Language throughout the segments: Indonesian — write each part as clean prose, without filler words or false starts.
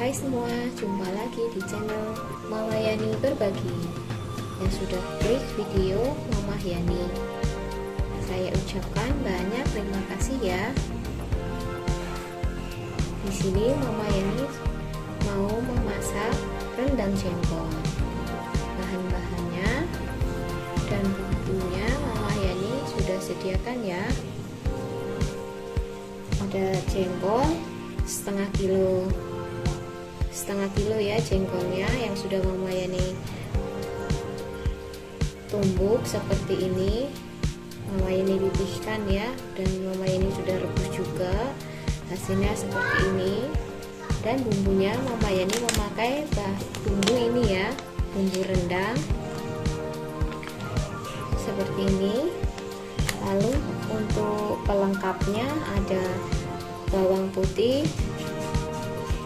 Hai semua, jumpa lagi di channel Mama Yani Berbagi. Yang sudah klik video Mama Yani, saya ucapkan banyak terima kasih ya. Di sini Mama Yani mau memasak rendang jengkol. Bahan-bahannya dan bumbunya Mama Yani sudah sediakan ya. Ada jengkol setengah kilo ya, jengkolnya yang sudah Mama Yani tumbuk seperti ini. Mama Yani pipihkan ya, dan Mama Yani sudah rebus juga, hasilnya seperti ini. Dan bumbunya Mama Yani memakai bumbu ini ya, bumbu rendang seperti ini. Lalu untuk pelengkapnya ada bawang putih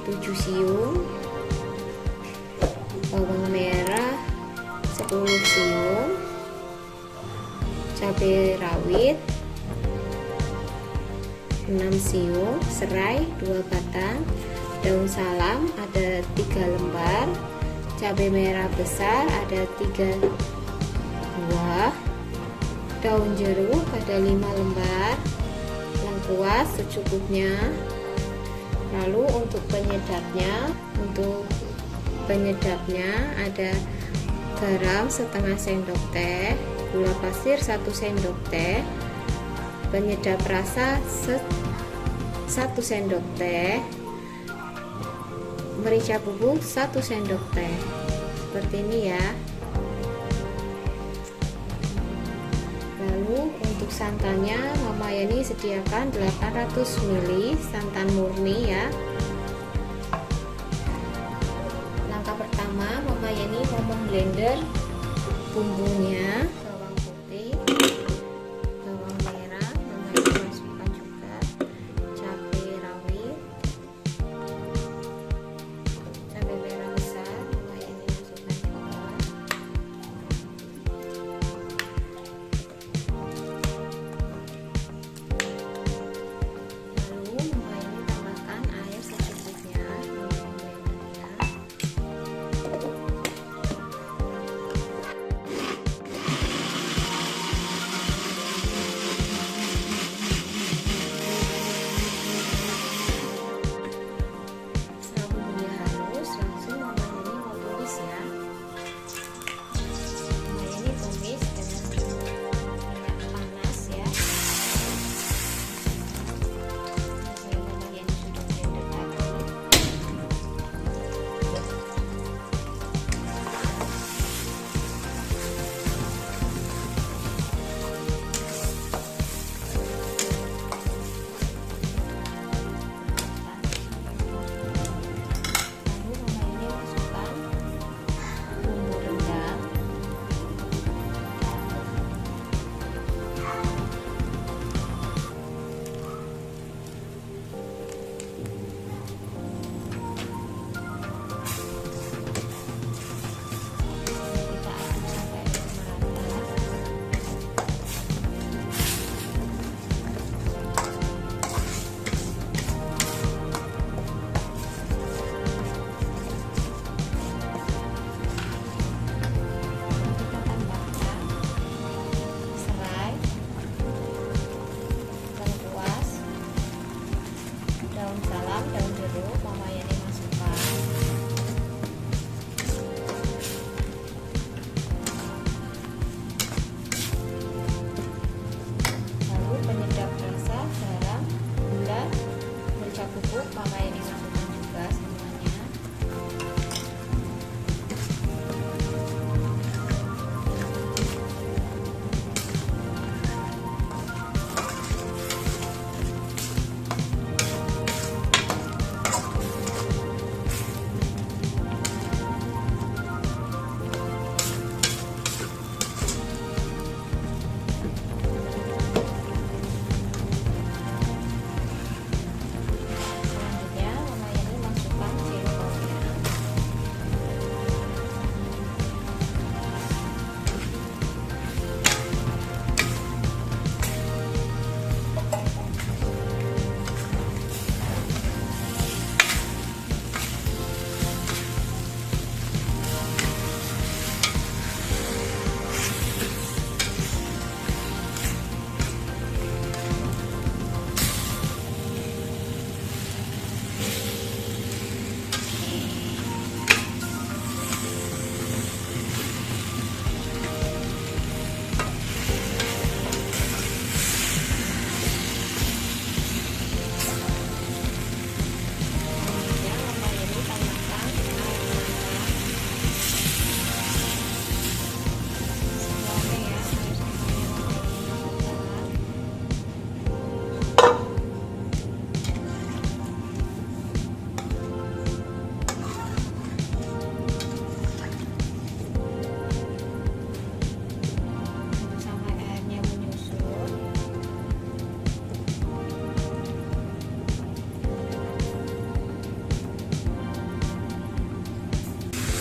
7 siung, bawang merah 10 siung, cabai rawit 6 siung, serai 2 batang, daun salam ada 3 lembar, cabai merah besar ada 3 buah, daun jeruk ada 5 lembar, lengkuas secukupnya. Lalu untuk penyedapnya ada garam setengah sendok teh, gula pasir 1 sendok teh, penyedap rasa 1 sendok teh, merica bubuk 1 sendok teh. Seperti ini ya. Lalu untuk santannya Mama Yani sediakan 800 ml santan murni ya. Langkah pertama Mama Yani mau memblender bumbunya. Bawang putih, bawang merah Mama Yani masukkan juga, cabai rawit, cabai merah besar Mama Yani masukkan juga,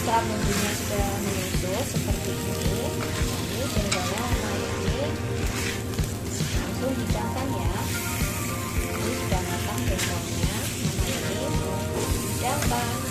saat bumbunya sudah menyusut seperti ini, ini jengkolnya Mama Yani langsung hidangkan ya. Ini sudah matang jengkolnya, Mama Yani hidangkan.